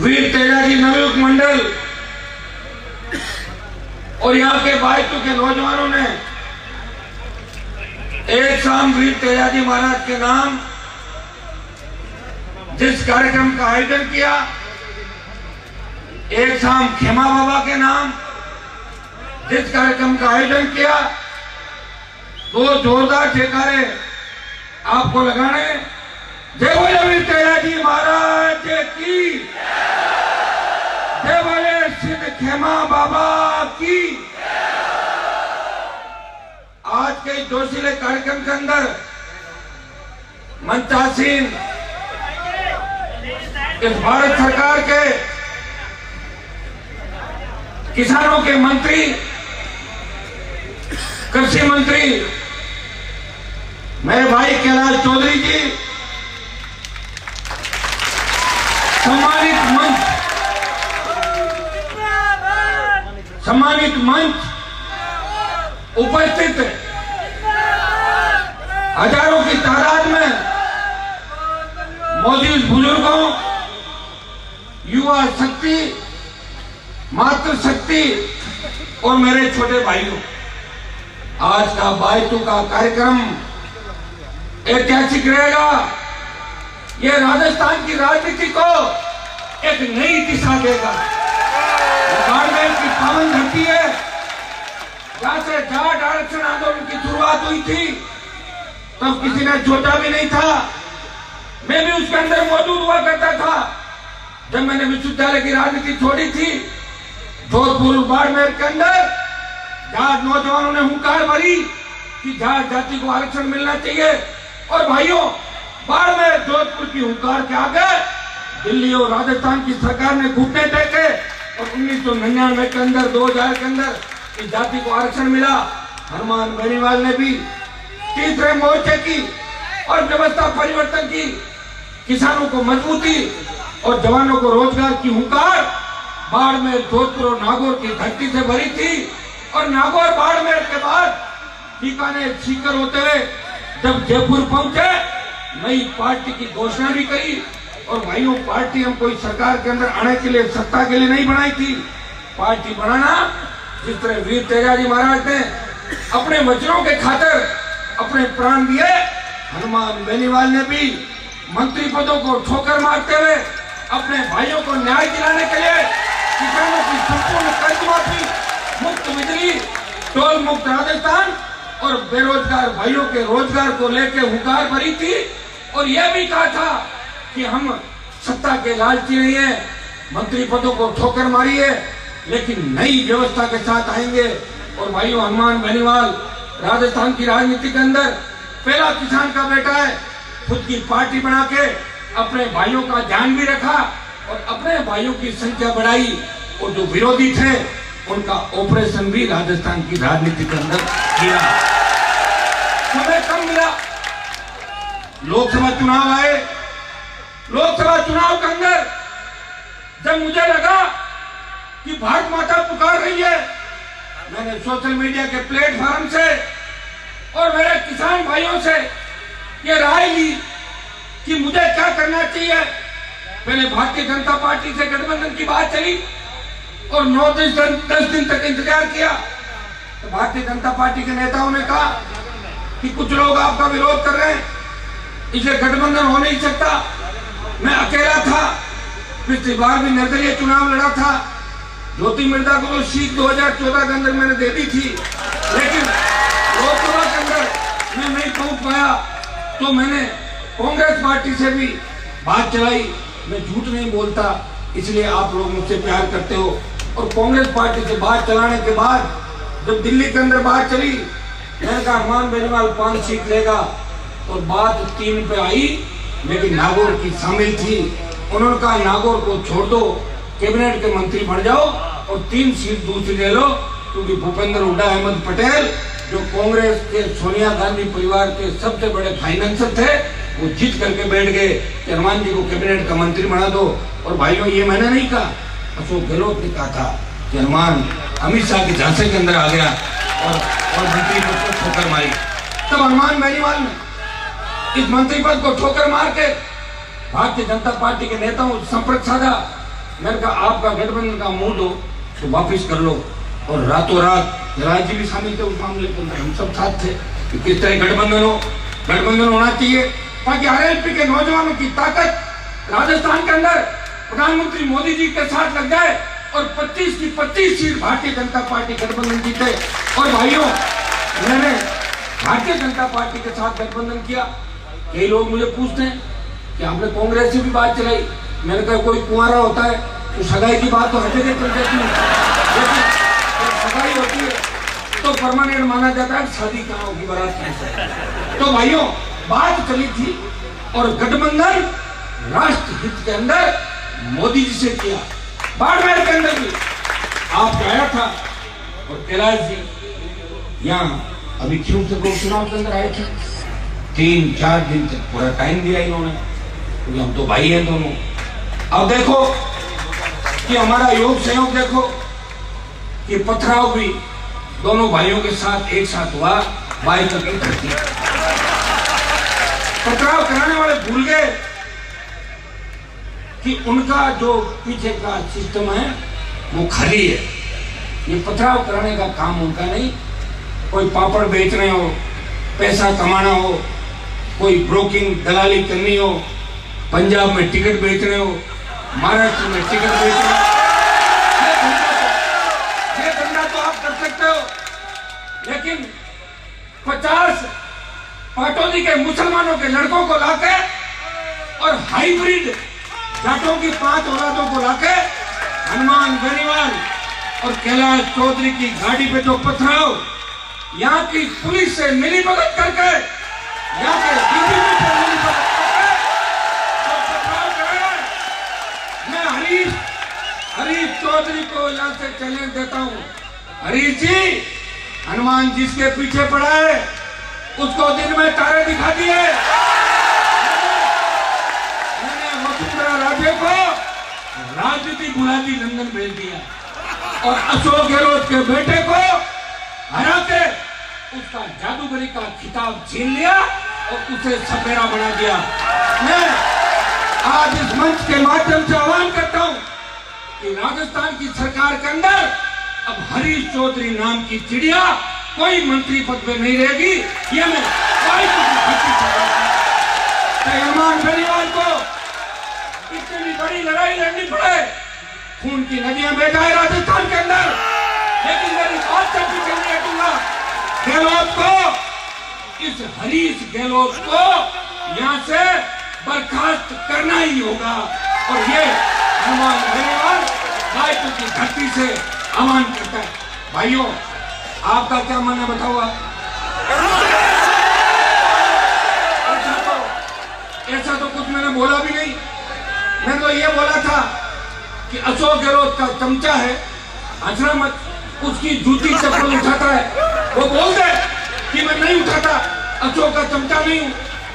वीर तेजाजी नवयुग मंडल और यहाँ के बायतू के नौजवानों ने एक शाम वीर तेजाजी महाराज के नाम जिस कार्यक्रम का आयोजन किया, एक शाम खेमा बाबा के नाम जिस कार्यक्रम का आयोजन किया, दो जोरदार ठेकारे आपको लगाने। जय बोले वीर तेजाजी महाराज की, जय बोले सिद्ध खेमा बाबा की। आज के जोशीले कार्यक्रम के अंदर मंचासीन इस भारत सरकार के किसानों के मंत्री, कृषि मंत्री मेरे भाई कैलाश चौधरी जी, सम्मानित मंच उपस्थित हजारों की तादाद में मौजूद बुजुर्गों, युवा शक्ति, मातृ शक्ति और मेरे छोटे भाइयों, आज का बायतू का कार्यक्रम ऐतिहासिक रहेगा। यह राजस्थान की राजनीति को एक नई दिशा देगा। बाड़मेर की पावन धरती है, जहां से जाट आरक्षण आंदोलन की शुरुआत हुई थी, तब किसी ने सोचा भी नहीं था। मैं भी उसके अंदर मौजूद हुआ करता था जब मैंने विश्वविद्यालय की राजनीति छोड़ी थी। जोधपुर बाड़मेर के अंदर जाट नौजवानों ने हुंकार भरी कि जाट जाति को आरक्षण मिलना चाहिए। और भाइयों, बाड़मेर जोधपुर की हुंकार के आगे दिल्ली और राजस्थान की सरकार ने घुटने टेके और 1999 के अंदर 2000 के अंदर इस जाति को आरक्षण मिला। हनुमान बेनीवाल ने भी तीसरे मोर्चे की और व्यवस्था परिवर्तन की, किसानों को मजबूती और जवानों को रोजगार की हुंकार बाड़मेर, जोधपुर और नागौर की धरती से भरी थी। और नागौर बाड़मेर के बाद बीकानेर सीकर होते हुए जब जयपुर पहुंचे, नई पार्टी की घोषणा भी करी। और भाइयों, पार्टी हम कोई सरकार के अंदर आने के लिए, सत्ता के लिए नहीं बनाई थी। पार्टी बनाना, जिस तरह वीर तेजाजी महाराज ने अपने वचनों के खातिर अपने प्राण दिए, हनुमान बेनीवाल ने भी मंत्री पदों को ठोकर मारते हुए अपने भाइयों को न्याय दिलाने के लिए किसानों की संपूर्ण कर्ज माफी, मुफ्त बिजली, टोल मुक्त राजस्थान और बेरोजगार भाइयों के रोजगार को लेकर हुंकार भरी थी। और यह भी कहा था कि हम सत्ता के लालची नहीं है, मंत्री पदों को ठोकर मारी है, लेकिन नई व्यवस्था के साथ आएंगे। और भाइयों, हनुमान बेनीवाल राजस्थान की राजनीति के अंदर पहला किसान का बेटा है। खुद की पार्टी बना के अपने भाइयों का ध्यान भी रखा और अपने भाइयों की संख्या बढ़ाई। और जो विरोधी थे उनका ऑपरेशन भी राजस्थान की राजनीति के अंदर किया। समय कम मिला, लोकसभा चुनाव आए। लोकसभा चुनाव के अंदर जब मुझे लगा कि भारत माता पुकार रही है, मैंने सोशल मीडिया के प्लेटफॉर्म से और मेरे किसान भाइयों से ये राय ली कि मुझे क्या करना चाहिए। पहले भारतीय जनता पार्टी से गठबंधन की बात चली और 9-10 दिन तक इंतजार किया। तो भारतीय जनता पार्टी के नेताओं ने कहा कि कुछ लोग आपका विरोध कर रहे हैं, इसलिए गठबंधन हो नहीं सकता। मैं अकेला था, पिछली बार भी निर्दलीय चुनाव लड़ा था। ज्योति मिर्धा को तो सीट 2014 के अंदर मैंने दे दी थी, लेकिन लोकसभा के अंदर मैं नहीं पहुंच पाया। तो मैंने कांग्रेस पार्टी से भी बात चलाई। मैं झूठ नहीं बोलता, इसलिए आप लोग मुझसे प्यार करते हो। और कांग्रेस पार्टी से बात चलाने के बाद जब दिल्ली के अंदर बात चली, मैंने कहा हनुमान बेनीवाल 5 सीट लेगा। और बात 3 पे आई, लेकिन नागौर की शामिल थी। उन्होंने कहा नागौर को छोड़ दो, कैबिनेट के मंत्री बन जाओ और 3 सीट दूसरी ले लो, क्योंकि भूपेंद्र हुड्डा अहमद पटेल जो कांग्रेस के सोनिया गांधी परिवार के सबसे बड़े फाइनेंसर थे, वो जीत करके बैठ गए कि हनुमान जी को कैबिनेट का मंत्री बना दो। और भाइयों, ये मैंने नहीं कहा, अशोक गहलोत ने कहा था कि हनुमान अमित शाह के झांसे के अंदर आ गया और मंत्री पद को ठोकर मारी। तब हनुमान बेनीवाल ने इस मंत्री पद को ठोकर मार के भारतीय जनता पार्टी के नेताओं से संपर्क साधा मैंने कहा आपका गठबंधन का मूड हो तो वापिस कर लो। और रातों रात राज जी भी शामिल थे उस मामले के अंदर, हम सब साथ थे कि किस तरह गठबंधन हो, गठबंधन होना चाहिए ताकि आरएलपी के नौजवानों की ताकत राजस्थान के अंदर प्रधानमंत्री मोदी जी के साथ लग जाए और 25 की 25 सीट भारतीय जनता पार्टी गठबंधन जीते। और भाइयों, मैंने भारतीय जनता पार्टी के साथ गठबंधन किया। कई लोग मुझे पूछते हैं कि आपने कांग्रेस से भी बात चलाई। मैंने कहा कोई कुंवारा होता है तो सगाई की बात तो हर जगह चल जाती है, लेकिन सगाई होती है तो परमानेंट माना जाता है, शादी कहाँ होगी, बारात कैसे। तो भाइयों, बात चली थी और गठबंधन राष्ट्र हित के अंदर मोदी जी से किया। बाड़मेर के अंदर भी आप आया था और कैलाश जी यहाँ अभी क्यों से उपचुनाव के अंदर आए थे, 3-4 दिन तक पूरा टाइम दिया इन्होंने, क्योंकि हम तो भाई हैं दोनों। अब देखो कि हमारा योग सहयोग देखो कि पथराव भी दोनों भाइयों के साथ एक साथ हुआ। भाई तक करती पथराव कराने वाले भूल गए कि उनका जो पीछे का सिस्टम है वो खाली है। ये पथराव कराने का काम उनका नहीं। कोई पापड़ बेचने हो, पैसा कमाना हो, कोई ब्रोकिंग दलाली करनी हो, पंजाब में टिकट बेचने हो, महाराष्ट्र में टिकट बेचने हो, ये धंधा तो आप कर सकते हो। लेकिन 50 पाटौदी के मुसलमानों के लड़कों को लाके और हाइब्रिड जाटों की 5 औलादों को लाके हनुमान बेनीवाल और कैलाश चौधरी की गाड़ी पे जो पथराव, यहाँ की पुलिस से मिलीभगत करके, यहाँ के डीजीपी से मिलीभगत करके जो पथराव कराया, मैं हरीश चौधरी को यहाँ से चैलेंज देता हूँ। हरीश जी, हनुमान जिसके पीछे पड़ा है उसको दिन में तारे दिखा दिए। मैंने वसुंधरा राजे को राजनीति बुला दी, लंदन भेज दिया और अशोक गहलोत के बेटे को हरा के उसका जादूगरी का खिताब छीन लिया और उसे सपेरा बना दिया। मैं आज इस मंच के माध्यम से आह्वान करता हूं कि राजस्थान की सरकार के अंदर अब हरीश चौधरी नाम की चिड़िया कोई मंत्री पद पे नहीं रहेगी। ये मैं हनुमान बेनीवाल को इतनी बड़ी लड़ाई लड़नी पड़े, खून की नदियां बह जाए राजस्थान के अंदर, लेकिन मेरी बात से पीछे नहीं हटूंगा। गहलोत को, इस हरीश गहलोत को यहाँ से बर्खास्त करना ही होगा। और ये हनुमान बेनीवाल रायपुर की धरती से आह्वान करता है। भाइयों, आपका क्या मानना बताओ आप? ऐसा तो कुछ मैंने बोला भी नहीं। मैंने तो ये बोला था कि अशोक गहलोत का चमचा है, हंसना मत, उसकी जूती चप्पल उठाता है वो बोल दे कि मैं नहीं उठाता, अशोक का चमचा नहीं हूं।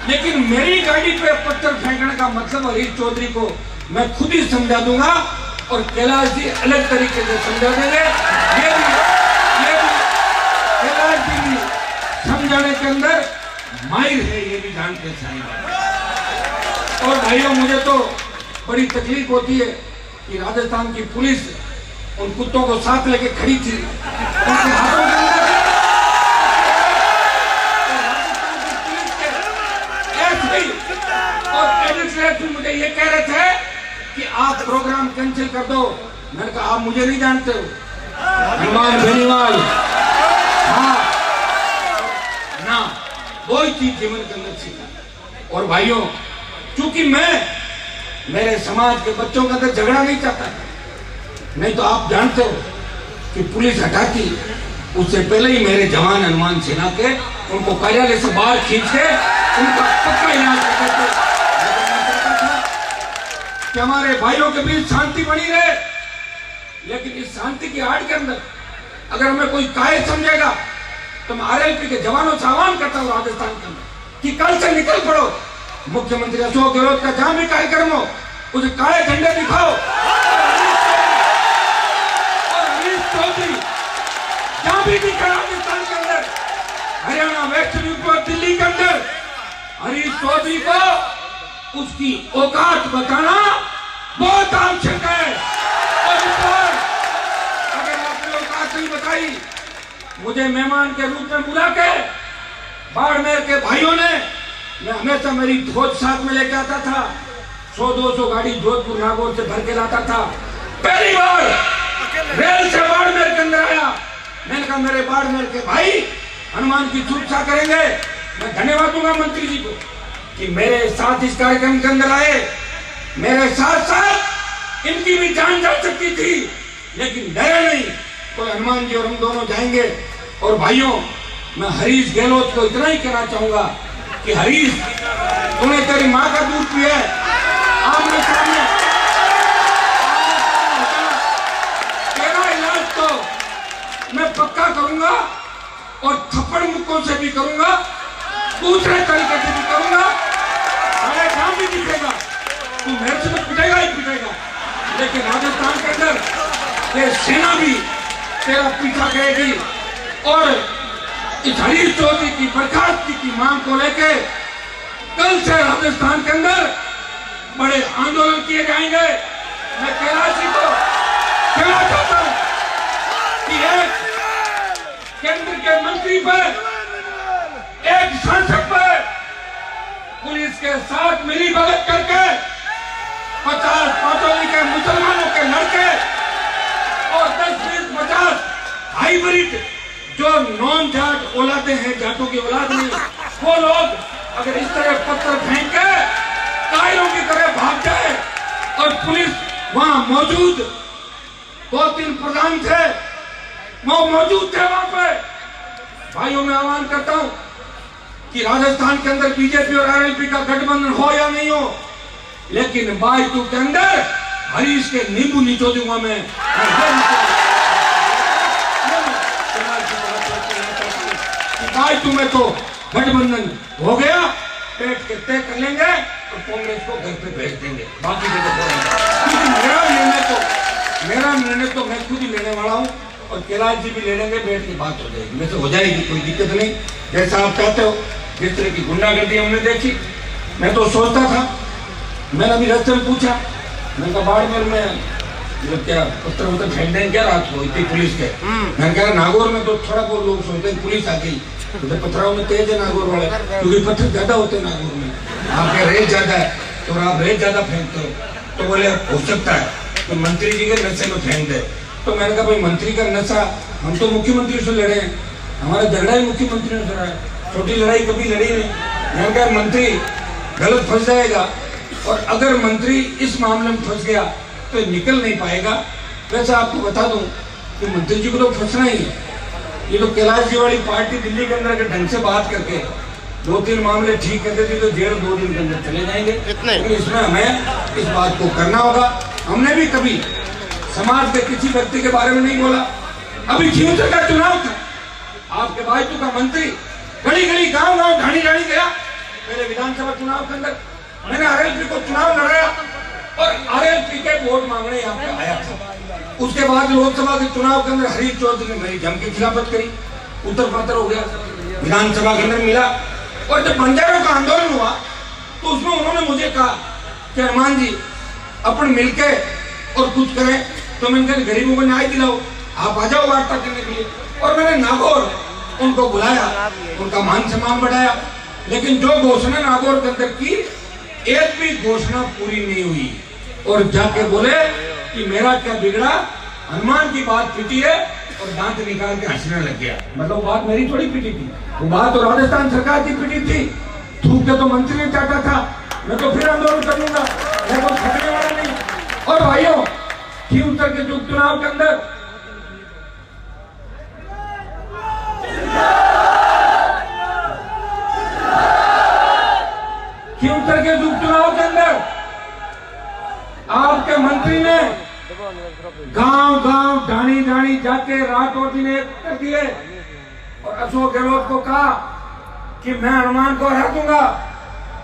लेकिन मेरी गाड़ी पे पत्थर फेंकने का मतलब हरीश चौधरी को मैं खुद ही समझा दूंगा और कैलाश जी अलग तरीके से समझा देंगे। ये भी कैलाश जी भी समझाने के अंदर माहिर है, ये भी जानते हैं। और भाइयों, मुझे तो बड़ी तकलीफ होती है कि राजस्थान की पुलिस उन कुत्तों को साथ लेके खड़ी थी, उनके हाथों के अंदर और एडमिनिस्ट्रेटिव मुझे ये कह रहे थे कि आप प्रोग्राम कैंसिल कर दो। मैंने कहा आप मुझे नहीं जानते हो, हनुमान बेनीवाल, हाँ ना, दो ही चीज जीवन के अंदर सीखा। और भाइयों, चूंकि मैं मेरे समाज के बच्चों के अंदर झगड़ा नहीं चाहता, नहीं तो आप जानते हो कि पुलिस हटाती उससे पहले ही मेरे जवान हनुमान सेना के उनको कार्यालय से बाहर खींच के उनका पक्का इलाज करते थे। कि हमारे भाइयों के बीच शांति बनी रहे, लेकिन इस शांति की आड़ के अंदर अगर हमें कोई कायर समझेगा तो मैं आरएलपी के जवानों से आह्वान करता हूँ राजस्थान के अंदर कि कल से निकल पड़ो। मुख्यमंत्री अशोक गहलोत का जहां भी कार्यक्रम हो उसे काले झंडे दिखाओ और हरीश चौधरी जहां भी दिखा राजस्थान के अंदर, हरियाणा, वेस्ट यूपी, दिल्ली के अंदर हरीश चौधरी को उसकी औकात बताना बहुत आवश्यक है। मुझे मेहमान के रूप में बुला के बाड़मेर के भाइयों ने, मैं हमेशा मेरी फौज साथ में लेके आता था, 100-200 गाड़ी जोधपुर नागौर से भर के लाता था। पहली बार रेल से बाड़मेर के अंदर आया। मैंने कहा मेरे बाड़मेर के भाई हनुमान की सुरक्षा करेंगे। मैं धन्यवाद दूंगा मंत्री जी को कि मेरे साथ इस कार्यक्रम के अंदर आए। मेरे साथ साथ इनकी भी जान जा सकती थी, लेकिन डरे नहीं। तो हनुमान जी और हम दोनों जाएंगे। और भाइयों, मैं हरीश गहलोत को इतना ही कहना चाहूंगा कि हरीश, तूने तेरी माँ का दूध पिया है, आमने सामने तेरा इलाज तो मैं पक्का करूंगा और थप्पड़ मुक्कों से भी करूंगा, दूसरे तरीके से भी करूंगा, सारे काम भी दिखेगा। तू मेरे से तो पिटेगा ही पिटेगा, लेकिन राजस्थान के अंदर ये सेना भी तेरा पीछा करेगी। और इस हरीश चौधरी की बर्खास्तगी की मांग को लेके कल से राजस्थान के अंदर बड़े आंदोलन किए जाएंगे। मैं कैलाश जी को कहना चाहता हूं कि एक केंद्र के मंत्री पर, एक सांसद पर पुलिस के साथ मिली भगत करके 50 पाटोली के मुसलमानों के लड़के और 10-20-50 हाइब्रिड जो नॉन जाट औलादे हैं, जाटों की औलाद नहीं, वो लोग अगर इस तरह पत्थर फेंक के कायरों की तरह भाग जाए और पुलिस वहां मौजूद, 2-3 प्रधान थे वो मौजूद थे वहां पे। भाइयों, मैं आह्वान करता हूं कि राजस्थान के अंदर बीजेपी और आरएलपी का गठबंधन हो या नहीं हो, लेकिन बाईतू के अंदर हरीश के नींबू निचो दूंगा मैं। बाईतू में तो गठबंधन हो गया, बैठ के तय कर लेंगे और कांग्रेस को घर पे भेज देंगे। बाकी मेरा निर्णय तो मैं खुद ही लेने वाला हूँ और कैलाश जी भी ले लेंगे, बैठ के बात हो जाएगी, वैसे हो जाएगी, कोई दिक्कत नहीं। जैसा आप चाहते हो, जिस तरह की गुंडागर्दी हमने देखी, मैं तो सोचता था, मैंने अभी रास्ते में पूछा, मैंने कहा बाड़मेर में क्या पत्थर वत्थर फेंक देंगे क्या रात को इतनी पुलिस के? मैंने कहा नागौर में तो थोड़ा बहुत लोग सोचते हैं पुलिस आ गई, तो पत्थरों में तेज है नागौर वाले, क्योंकि पत्थर ज्यादा होते हैं नागौर में, आपके रेत ज्यादा है तो आप रेत ज्यादा फेंकते हो। तो बोले हो सकता है तो मंत्री जी के नशे में फेंक दे। तो मैंने कहा भाई मंत्री का नशा, हम तो मुख्यमंत्री से लड़े हैं, हमारा झगड़ा ही मुख्यमंत्री ने लड़ा है, छोटी लड़ाई कभी लड़ी नहीं। मैंने कहा मंत्री गलत फंस जाएगा, और अगर मंत्री इस मामले में फंस गया तो निकल नहीं पाएगा। वैसे आपको बता दूं कि मंत्री जी को तो फंसना ही है। ये तो कैलाश जी वाली पार्टी दिल्ली के अंदर के ढंग से बात करके 2-3 मामले ठीक कर देती तो 1.5-2 दिन के अंदर चले जाएंगे, लेकिन इसमें हमें इस बात को करना होगा। हमने भी कभी समाज के किसी व्यक्ति के बारे में नहीं बोला। अभी खींवसर का चुनाव था, आपके बाईतू का मंत्री गली गली गांव गांव ढाणी ढाणी गया। मेरे विधानसभा चुनाव के अंदर मैंने आरएलपी को चुनाव लड़ाया और आरएलपी के वोट मांगने यहाँ पे आया था। उसके बाद लोकसभा के चुनाव के अंदर हरीश चौधरी ने मेरी जम की खिलाफत करी, उत्तर पात्र हो गया, विधानसभा के अंदर मिला। और जब बंजारों का आंदोलन हुआ तो उसमें उन्होंने मुझे कहा कि हनुमान जी अपन मिलके और कुछ करें। तो मैंने कहा गरीबों को न्याय दिलाओ, आप आ जाओ वार्ता करने के लिए। और मैंने नागौर उनको बुलाया, उनका मान सम्मान बढ़ाया, लेकिन जो घोषणा नागौर के अंदर की, एक भी घोषणा पूरी नहीं हुई। और जाके बोले कि मेरा क्या बिगड़ा, हनुमान की बात पिटी है, और दांत निकाल के हंसने लग गया। मतलब बात मेरी थोड़ी पिटी थी, वो बात तो राजस्थान सरकार की पिटी थी। थूक के तो मंत्री ने चाटा था, मैं तो फिर आंदोलन कर लूंगा, मैं तो थकने वाला नहीं। और भाइयों, खींवसर के चुनाव के अंदर खींवसर के उपचुनाव के अंदर आपके मंत्री ने गांव गांव ढाणी ढाणी जाके रात और दिन एक कर दिए और अशोक गहलोत को कहा कि मैं हनुमान को हरा दूंगा।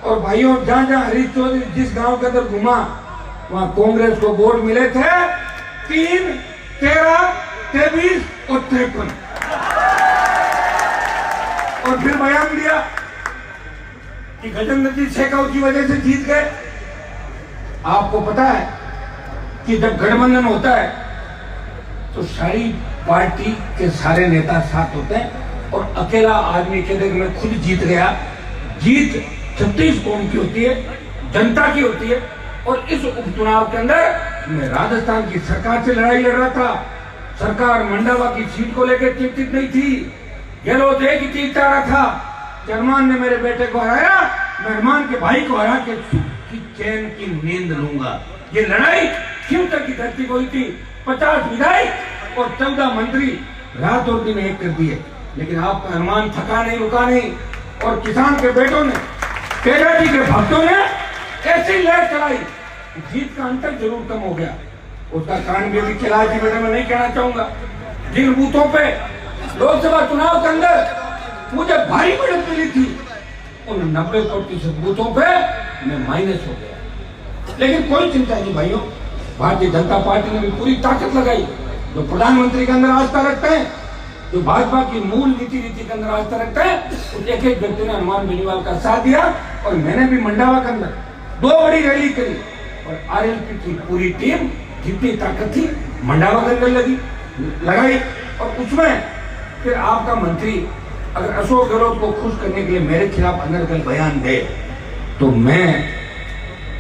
और भाइयों, जहां जहां हरीश चौधरी जिस गांव के अंदर घुमा, वहां कांग्रेस को वोट मिले थे 3, 13, 23 और 53। और फिर बयान दिया कि गजेंद्र जी शेखावत की वजह से जीत गए। आपको पता है कि जब गठबंधन होता है तो सारी पार्टी के सारे नेता साथ होते हैं और अकेला आदमी कहते कि मैं खुद जीत गया। जीत 36 कौम की होती है, जनता की होती है। और इस उपचुनाव के अंदर मैं राजस्थान की सरकार से लड़ाई लड़ रहा था। सरकार मंडावा की सीट को लेकर चिंतित नहीं थी, गहलोत एक ही चीज चाह रहा था कि हनुमान ने मेरे बेटे को हराया, मैं हनुमान के भाई को हरा के सुख की चैन की नींद लूंगा। ये लड़ाई शिवतर की धरती को हुई थी। 50 विधायक और 14 मंत्री रात और दिन एक कर दिए, लेकिन आपका हनुमान थका नहीं, रुका नहीं। और किसान के बेटों ने, तेजा जी के भक्तों ने ऐसी लहर चलाई, जीत का अंतर जरूर कम हो गया। उसका कारण भी कैलाश जी बेटा मैं नहीं कहना चाहूंगा। जिन बूथों पे लोकसभा चुनाव के अंदर मुझे भारी बढ़त मिली थी, उन 90% बूथों पे मैं माइनस हो गया। लेकिन कोई चिंता नहीं भाइयों, भारतीय जनता पार्टी ने भी पूरी ताकत लगाई। जो प्रधानमंत्री के अंदर आस्था रखते हैं, जो भाजपा की मूल नीति के अंदर आस्था रखते हैं, उस एक एक व्यक्ति ने हनुमान बेनीवाल का साथ दिया। और मैंने भी मंडावा के अंदर 2 बड़ी रैली करी और आरएलपी की पूरी टीम जितनी ताकत थी मंडावा के अंदर लगाई। और उसमें फिर आपका मंत्री अगर अशोक गहलोत को खुश करने के लिए मेरे खिलाफ अनर्गल बयान दे, तो मैं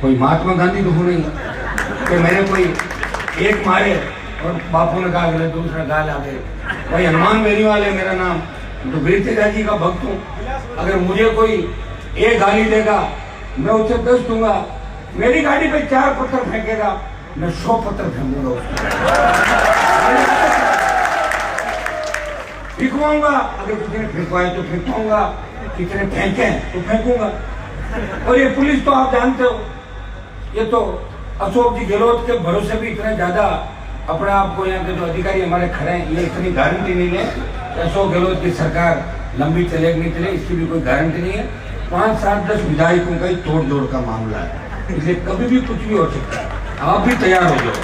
कोई महात्मा गांधी तो हूं नहीं कि मैंने कोई एक मारे और बापू ने कहा गलत दूसरा गाल आ गए। भाई हनुमान बेनीवाल है मेरा नाम, तो वीर तेजा जी का भक्त हूँ। अगर मुझे कोई एक गाली देगा मैं उसे 10 दूंगा। मेरी गाड़ी पे 4 पत्थर फेंकेगा, मैं 100 पत्थर फेंकूंगा उसको। फेंकवाऊंगा, अगर किसी ने फेंकवाए तो फेंकवाऊंगा, किसी ने फेंके तो फेंकूंगा। और ये पुलिस तो आप जानते हो, ये तो अशोक जी गहलोत के भरोसे भी इतने ज्यादा अपने आप को, यहाँ के जो अधिकारी हमारे खड़े हैं, ये इतनी गारंटी नहीं है कि अशोक गहलोत की सरकार लंबी चले नहीं चले, इसकी भी कोई गारंटी नहीं है। 5, 7, 10 विधायकों का ही तोड़ जोड़ का मामला है, इसलिए कभी भी कुछ भी हो सकता है। आप भी तैयार हो जाओ।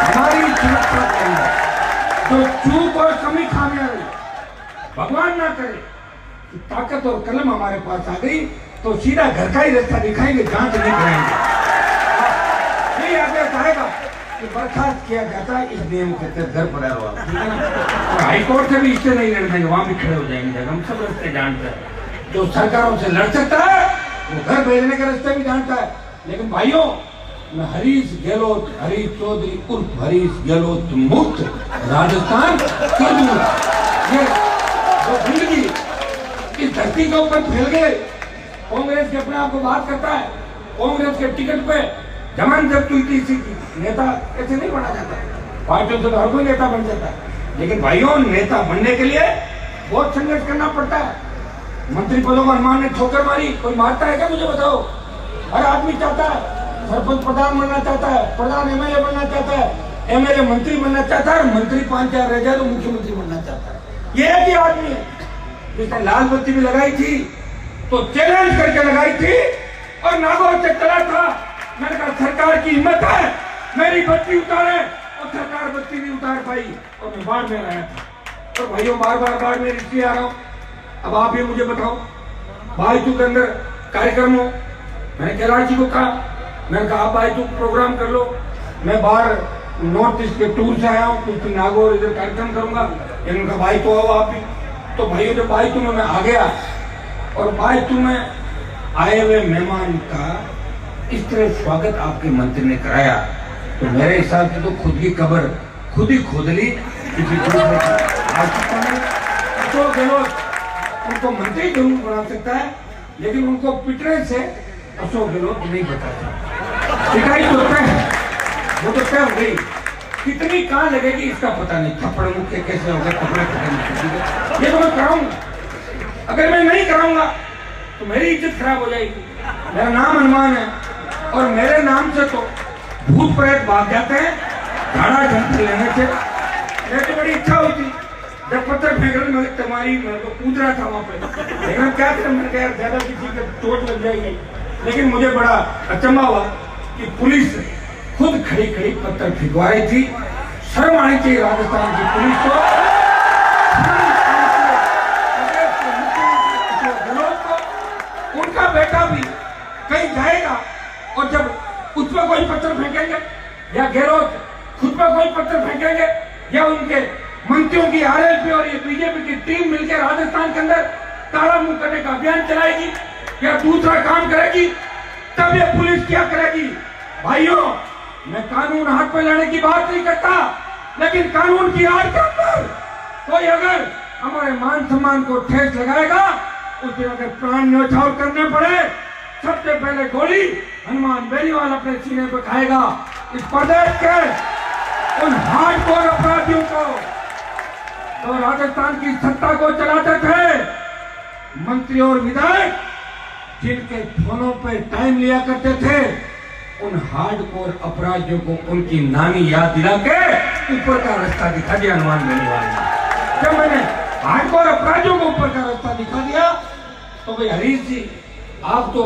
हमारी सुरक्षा के अंदर तो चूक और कमी खामियां रही, भगवान ना करे कि ताकत और कलम हमारे पास आ गई तो सीधा घर का ही रास्ता दिखाएंगे, जांच नहीं कराएंगे। यही आदेश आएगा कि बर्खास्त किया जाता है, इस नियम के तहत घर पर आओ, ठीक है ना। और हाईकोर्ट से भी इससे नहीं लड़ देंगे, वहां भी खड़े हो जाएंगे। हम सब रास्ते जानते हैं, जो सरकारों से लड़ सकता है वो घर भेजने के रास्ते भी जानता है। लेकिन भाइयों, मैं हरीश गहलोत, हरीश चौधरी उर्फ हरीश गहलोत मुक्त राजस्थान कर दूंगा। ये जो जिंदगी इस धरती के ऊपर फैल गए, कांग्रेस के अपने आप को बात करता है, कांग्रेस के टिकट पे जमान जब हुई थी, इसी की नेता ऐसे नहीं बना जाता। पार्टियों से तो हर कोई नेता बन जाता है, लेकिन भाइयों नेता बनने के लिए बहुत संघर्ष करना पड़ता है। मंत्री पदों को हनुमान ने ठोकर मारी, कोई मारता है क्या मुझे बताओ? हर आदमी चाहता है, सरपंच प्रधान बनना चाहता है, प्रधान एमएलए बनना चाहता है, एमएलए मंत्री बनना चाहता है, मंत्री 5-4 रह जाए तो मुख्यमंत्री बनना चाहता है। ये एक ही आदमी है जिसने लाल बत्ती भी लगाई थी तो चैलेंज करके लगाई थी और नागौर से चला था। मैंने कहा सरकार की हिम्मत है मेरी बत्ती उतारे, और सरकार बत्ती नहीं उतार पाई और मैं बाढ़ में आया था। और भाइयों बार बार मैं इसलिए आ रहा हूँ, अब आप ये मुझे बताओ, भाईचू के अंदर कार्यक्रम हो, मैंने कैलाश जी को कहा, मैंने कहा आप भाईचू प्रोग्राम कर लो, मैं बाहर नॉर्थ ईस्ट के टूर से आया हूँ, कुछ नागौर इधर कार्यक्रम करूंगा। इनका भाई तो आओ आप भी। तो भाइयों जब भाईचू में मैं आ गया और भाईचू में आए हुए मेहमान का इस तरह स्वागत आपके मंत्री ने कराया, तो मेरे हिसाब से तो खुद की कब्र खुद ही खोद ली। अशोक गहलोत उनको मंत्री जरूर बना सकता है, लेकिन उनको पिटने से अशोक गहलोत नहीं बता। पिटाई तो है, वो तो तय हो गई, कितनी कहाँ लगेगी इसका पता नहीं। थप्पड़ मुक्के कैसे होगा, कपड़े ये तो मैं कराऊंगा। अगर मैं नहीं कराऊंगा तो मेरी इज्जत खराब हो जाएगी। मेरा नाम हनुमान है और मेरे नाम से तो भूत प्रेत भाग जाते हैं झाड़ा झंपड़ लेने से। मेरी तो बड़ी इच्छा हुई थी जब पत्थर फेंक रहे मैं तुम्हारी मेरे को कूद रहा था वहां पे, लेकिन क्या करें, मैंने कहा ज्यादा किसी को चोट लग जाएगी। लेकिन मुझे बड़ा अचंभा हुआ कि पुलिस खुद खड़ी खड़ी पत्थर फेंकवा रही थी। शर्म आनी चाहिए राजस्थान की पुलिस को। उनका बेटा भी कहीं जाएगा और जब उस पर कोई पत्थर फेंकेंगे या गहलोत खुद पर कोई पत्थर फेंकेंगे या उनके मंत्रियों की आरएलपी और ये बीजेपी की टीम मिलकर राजस्थान के अंदर काला मुंह करने का अभियान चलाएगी या दूसरा काम करेगी, तब ये पुलिस क्या करेगी? भाइयों, मैं कानून हाथ में लाने की बात नहीं करता, लेकिन कानून की आड़ के अंदर कोई अगर हमारे मान सम्मान को ठेस लगाएगा, उस दिन अगर प्राण न्यौछावर करने पड़े, सबसे पहले गोली हनुमान बेनीवाल अपने सीने पर खाएगा। इस प्रदेश के उन हार्डकोर अपराधियों को, तो राजस्थान की सत्ता को चलाते थे मंत्री और विधायक, जिनके फोनों पे टाइम लिया करते थे, उन हार्डकोर अपराधियों को उनकी नानी याद दिला के ऊपर का रास्ता दिखा दिया हनुमान बेनीवाल ने। जब मैंने हार्डकोर अपराधियों को ऊपर का रास्ता दिखा दिया, तो भाई हरीश जी, आप तो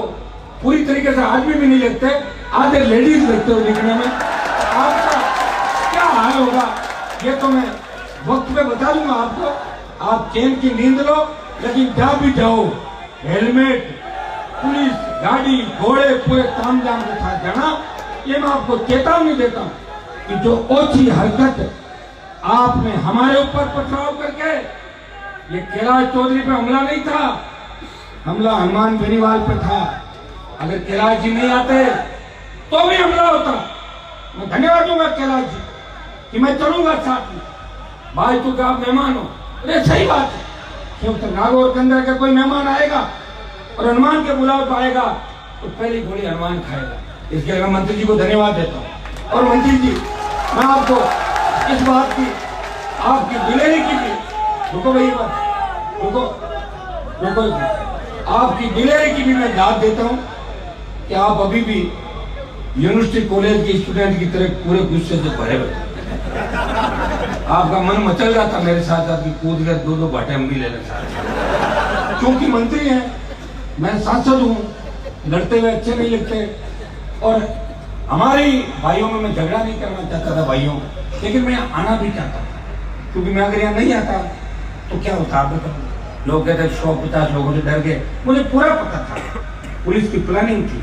पूरी तरीके से आदमी भी नहीं लगते, आधे लेडीज लगते हो दिखने में। आपका क्या हाल होगा ये तो मैं वक्त पे बता दूंगा आपको। आप चैन की नींद लो, लेकिन जब भी जाओ हेलमेट, पुलिस गाड़ी, घोड़े पूरे तामझाम के साथ जाना। ये मैं आपको चेतावनी देता हूँ कि जो ओछी हरकत आपने हमारे ऊपर पथराव करके, ये कैलाश चौधरी पे हमला नहीं था, हमला हनुमान बेनीवाल पे था। अगर कैलाश जी नहीं आते तो भी हमला होता। मैं धन्यवाद दूंगा कैलाश जी कि मैं चलूंगा साथ में। भाई तू क्या आप मेहमान हो? अरे सही बात है, क्यों तो नागौर के अंदर का कोई मेहमान आएगा और हनुमान के बुलाव पाएगा तो पहली गोली हनुमान खाएगा। इसके लिए मंत्री जी को धन्यवाद देता हूँ। और मंत्री जी, मैं आपको इस बात की, आपकी दिलेरी की भी, रुको भाई रुको रुको, आपकी दिलेरी की भी मैं दाद देता हूँ कि आप अभी भी यूनिवर्सिटी कॉलेज के स्टूडेंट की तरह पूरे गुस्से से भरे हुए। आपका मन मचल रहा था मेरे साथ, आपकी कूद कर दो बाटे हम भी ले लेते। क्योंकि मंत्री हैं, मैं सांसद हूँ, लड़ते हुए अच्छे नहीं लगते। और हमारे भाइयों में मैं झगड़ा नहीं करना चाहता था भाइयों, लेकिन मैं आना भी चाहता था, क्योंकि मैं अगर यहाँ नहीं आता तो क्या होता आप बताओ। लोग कहते 150 लोगों से डर गए। मुझे पूरा पता था, पुलिस की प्लानिंग थी,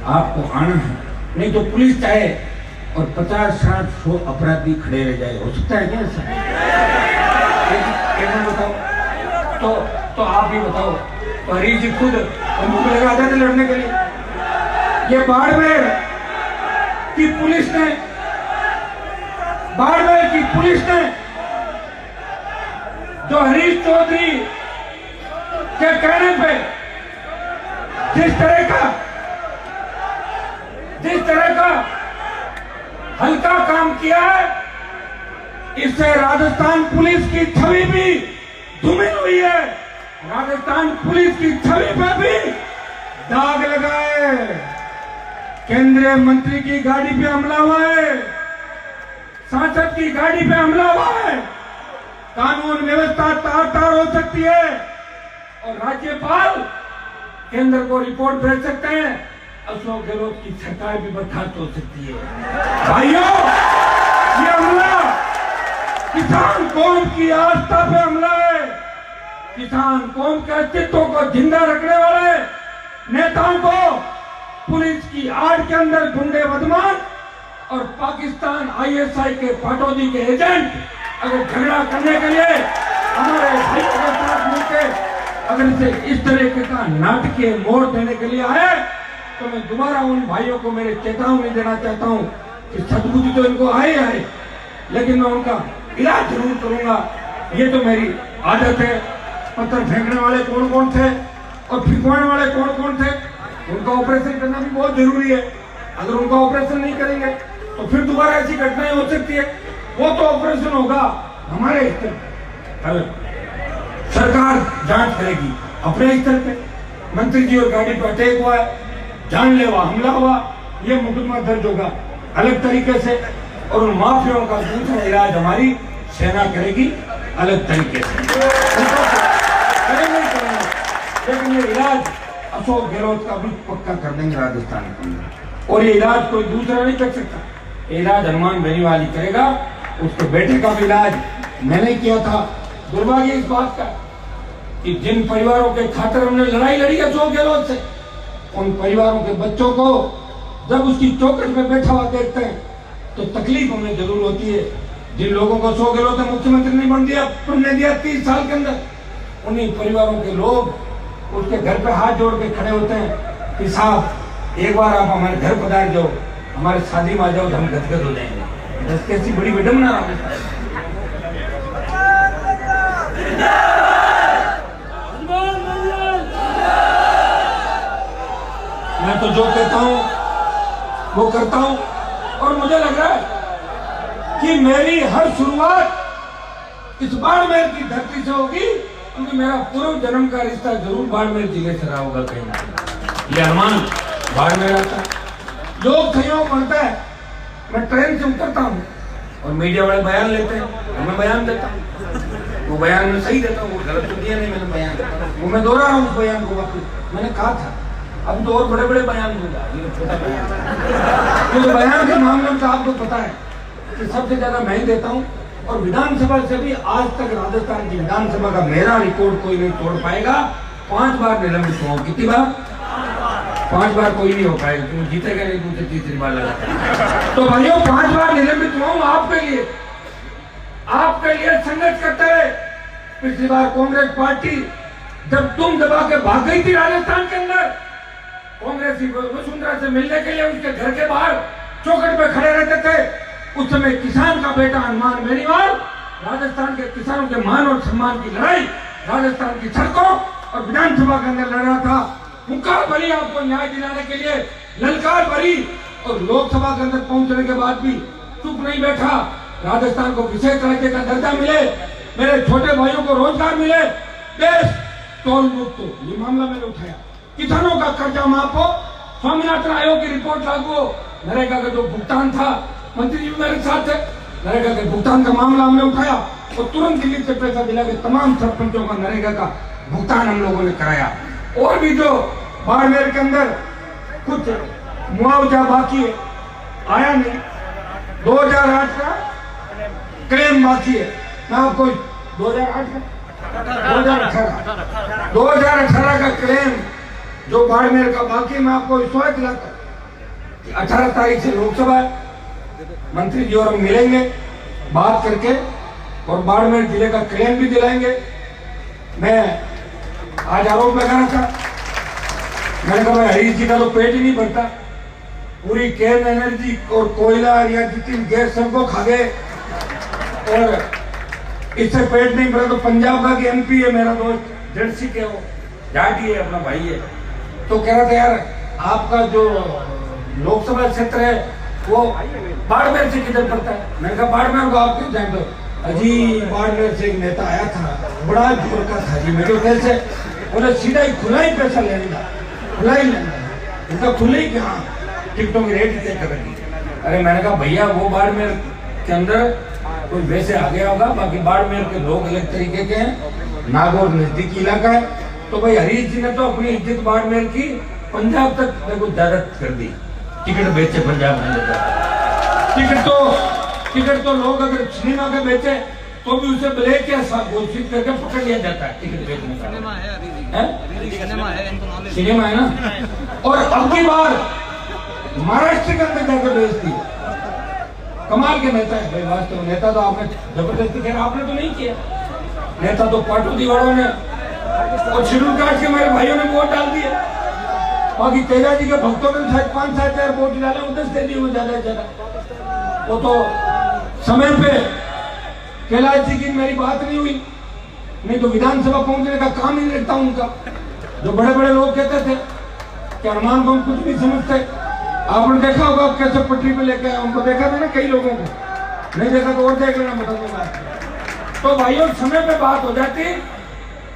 आपको आना है, नहीं तो पुलिस चाहे और 50-60-100 अपराधी खड़े रह जाए। हो सकता है क्या ऐसा? बताओ तो आप ही बताओ। तो हरीश जी खुद बंदूक लगा आते थे लड़ने के लिए। ये बाड़मेर की पुलिस ने, बाड़मेर की पुलिस ने जो हरीश चौधरी के कहने पे जिस तरह का हल्का काम किया है, इससे राजस्थान पुलिस की छवि भी धूमिल हुई है। राजस्थान पुलिस की छवि पर भी दाग लगा है। केंद्रीय मंत्री की गाड़ी पे हमला हुआ है, सांसद की गाड़ी पे हमला हुआ है। कानून व्यवस्था तार-तार हो सकती है और राज्यपाल केंद्र को रिपोर्ट भेज सकते हैं, अशोक गहलोत की सरकार भी बर्खास्त हो सकती है। भाइयों, ये हमला किसान कौम की आस्था पे हमला है। किसान कौम के अस्तित्व को जिंदा रखने वाले नेताओं को पुलिस की आड़ के अंदर गुंडे बदमाश और पाकिस्तान ISI के पाटौदी के एजेंट अगर झगड़ा करने के लिए हमारे भाइयों के साथ मिलकर अगर इसे इस तरीके का नाटकीय मोड़ देने के लिए आए, तो मैं दोबारा उन भाइयों को मेरे चेतावनी देना चाहता हूं कि सद्बुद्धि तो इनको आए, लेकिन मैं उनका इलाज जरूर करूंगा। ये तो मेरी आदत है। पत्थर फेंकने वाले कौन कौन थे और फिकवाने वाले कौन कौन थे, उनका ऑपरेशन करना भी बहुत जरूरी है। अगर उनका ऑपरेशन नहीं करेंगे तो फिर दोबारा ऐसी घटनाएं हो सकती है। वो तो ऑपरेशन होगा हमारे स्तर पर, सरकार जांच करेगी अपने स्तर पे। मंत्री जी और गाड़ी पर अटैक हुआ है, जानलेवा हमला हुआ, ये मुकदमा दर्ज होगा अलग तरीके से, और उन माफियाओं का दूसरा इलाज हमारी सेना करेगी अलग तरीके से। लेकिन ये इलाज अशोक गहलोत का भी पक्का कर देंगे राजस्थान के अंदर, और ये इलाज कोई दूसरा नहीं कर सकता। ये इलाज हनुमान बेनीवाल ही करेगा। उसके बेटे का भी इलाज मैंने किया था। दुर्भाग्य इस बात का कि जिन परिवारों के खातिर हमने लड़ाई लड़ी अशोक गहलोत से, उन परिवारों के बच्चों को जब उसकी चौखट में बैठा हुआ देखते हैं तो तकलीफ हमें जरूर होती है। जिन लोगों को 100 किलो से मुख्यमंत्री नहीं बन दिया, तुमने दिया 30 साल के अंदर, उन्हीं परिवारों के लोग उसके घर पे हाथ जोड़ के खड़े होते हैं कि साहब एक बार आप हमारे घर पधार जाओ, हमारे शादी में आ जाओ तो हम गदगद हो जाएंगे। कैसी बड़ी विडम्बना है। मैं तो जो कहता हूं वो करता हूं, और मुझे लग रहा है कि मेरी हर शुरुआत इस बाड़मेर की धरती से होगी, क्योंकि मेरा पूर्व जन्म का रिश्ता जरूर बाड़मेर जिले से रहा होगा। कहीं ये अनुमान बाड़मेर आता है, लोग संयोग बनता है, मैं ट्रेन से उतरता हूँ और मीडिया वाले बयान लेते हैं और मैं बयान देता हूँ। वो बयान में सही देता हूँ, वो गलत तो दिया नहीं मैंने बयान, वो मैं दोहरा रहा हूँ उस बयान को वापस। मैंने कहा था अब तो और बड़े बड़े बयान दूंगा, ये छोटा बयान क्योंकि बयान के मामले में तो आपको पता है कि सबसे ज्यादा मैं ही देता हूँ। और विधानसभा से भी आज तक राजस्थान की विधानसभा का मेरा रिकॉर्ड कोई नहीं तोड़ पाएगा। 5 बार निलंबित हुआ। कितनी बार? 5 बार कोई नहीं हो पाएगा, क्यों जीतेगा नहीं, दूसरी तीसरी बार लगा। तो भाइयों 5 बार निलंबित हुआ हूं आपके लिए संघर्ष करते हुए। पिछली बार कांग्रेस पार्टी जब तुम दबा के भाग गई थी राजस्थान के अंदर, कांग्रेसी वसुंधरा से मिलने के लिए उसके घर के बाहर चौखट पे खड़े रहते थे। उस समय किसान का बेटा हनुमान बेनीवाल राजस्थान के किसानों के मान और सम्मान की लड़ाई राजस्थान की सड़कों और विधानसभा के अंदर लड़ रहा था। हुंकार भरी आपको न्याय दिलाने के लिए, ललकार भरी, और लोकसभा के अंदर पहुंचने के बाद भी चुप नहीं बैठा। राजस्थान को विशेष राज्य का दर्जा मिले, मेरे छोटे भाइयों को रोजगार मिले, देश टोल मुक्त हो, ये मामला मैंने उठाया। किसानों का कर्जा माफ हो, स्वामीनाथन आयोग की रिपोर्ट लागू हो, नरेगा का जो भुगतान था, मंत्री जी मेरे साथ थे, नरेगा के भुगतान का मामला हमने उठाया और तुरंत दिल्ली से पैसा दिला के तमाम सरपंचों का नरेगा का भुगतान हम लोगों ने कराया। और भी जो बाड़मेर के अंदर कुछ मुआवजा बाकी है, आया नहीं। 2008 का क्लेम बाकी है, मैं आपको 2018 का क्लेम जो बाड़मेर का बाकी, मैं आपको विश्वास दिलाता कि 18 तारीख से लोकसभा है, मंत्री जी और हम मिलेंगे बात करके और बाड़मेर जिले का क्लेम भी दिलाएंगे। मैं आज आरोप लगा रहा था, मैंने कहा भाई हरीश जी का तो पेट ही नहीं भरता, पूरी केन एनर्जी और कोयला या जितनी गैस सबको खा गए और इससे पेट नहीं भरा। तो पंजाब का एमपी है मेरा दोस्त, जर्सी के हो, जाटी है, अपना भाई है, तो कह रहा था यार आपका जो लोकसभा क्षेत्र है वो बाड़मेर से किधर पड़ता है। मैंने कहा बाड़मेर को आप क्यों जानते हो? अजी बाड़मेर से एक नेता आया था, बड़ा जोर का था जी, मेरे होटल से उन्हें सीधा ही खुला ही पैसा लेना, खुला ही लेना, उनका खुले ही कि हाँ टिकटों की रेट तय करेगी। अरे मैंने कहा भैया वो बाड़मेर के अंदर कोई वैसे आ गया होगा, बाकी बाड़मेर के लोग अलग तरीके के हैं, नागौर नजदीकी इलाका है। तो भाई हरीश जी ने तो अपनी इज्जत बाड़मेर की पंजाब तक मेरे को दादत कर दी, टिकट बेचे पंजाब में। टिकट तो लोग अगर सिनेमा के बेचे तो भी उसे ब्लैक या घोषित करके पकड़ लिया जाता है टिकट बेचने का। सिनेमा है ना। और अब की बार महाराष्ट्र के अंदर जाकर बेचती है। कमाल के नेता है भाई, वास्तव नेता तो आपने जबरदस्ती किया, आपने तो नहीं किया। नेता तो पाटू दीवारों ने और शेड्यूल कास्ट के मेरे भाइयों ने वोट डाल दिया। बाकी तेजा जी के भक्तों ने 5-7 हजार वोट डाले, 10 दे दिए ज्यादा से ज्यादा। वो तो समय पे कैलाश जी की मेरी बात नहीं हुई, नहीं तो विधानसभा पहुंचने का काम ही नहीं लगता उनका। जो बड़े बड़े लोग कहते थे कि हनुमान को हम कुछ नहीं समझते, आपने देखा होगा कैसे पटरी पे लेके आए, उनको देखा था ना कई लोगों को, नहीं देखा तो और देख लेना बताऊंगा। तो भाइयों समय पे बात हो जाती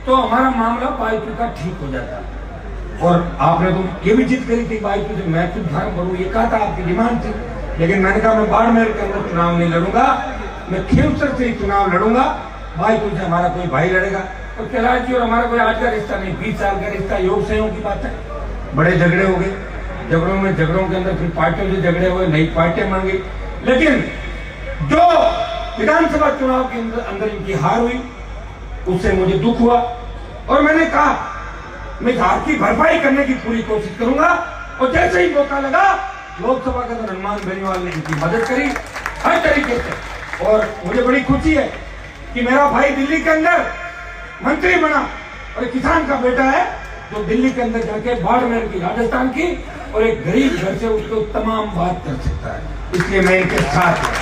तो हमारा मामला बाईपू का ठीक हो जाता। और आपने तो ये भी जिद करी थी बाईपू से मैं खुद धारण करूँ, ये कहा था आपकी डिमांड थी, लेकिन मैंने कहा मैं बाड़मेर के अंदर चुनाव नहीं लड़ूंगा, मैं खेमसर से ही चुनाव लड़ूंगा, बाईपू से हमारा कोई भाई लड़ेगा। और कैलाश जी और हमारा कोई आज का रिश्ता नहीं, 20 साल का रिश्ता, योग संयोग की बात है। बड़े झगड़े हो गए, झगड़ों के अंदर फिर पार्टियों से झगड़े हुए, नई पार्टियां बन गई, लेकिन जो विधानसभा चुनाव के अंदर इनकी हार हुई उससे मुझे दुख हुआ। और मैंने कहा मैं हार की भरपाई करने की पूरी कोशिश करूंगा। और जैसे ही मौका लगा लोकसभा के अंदर हनुमान बेनीवाल ने इनकी मदद करी हर तरीके से, और मुझे बड़ी खुशी है कि मेरा भाई दिल्ली के अंदर मंत्री बना और एक किसान का बेटा है जो दिल्ली के अंदर जाके बाड़मेर की, राजस्थान की, और एक गरीब घर से उसको तमाम बात कर सकता है। इसलिए मैं इनके साथ हूं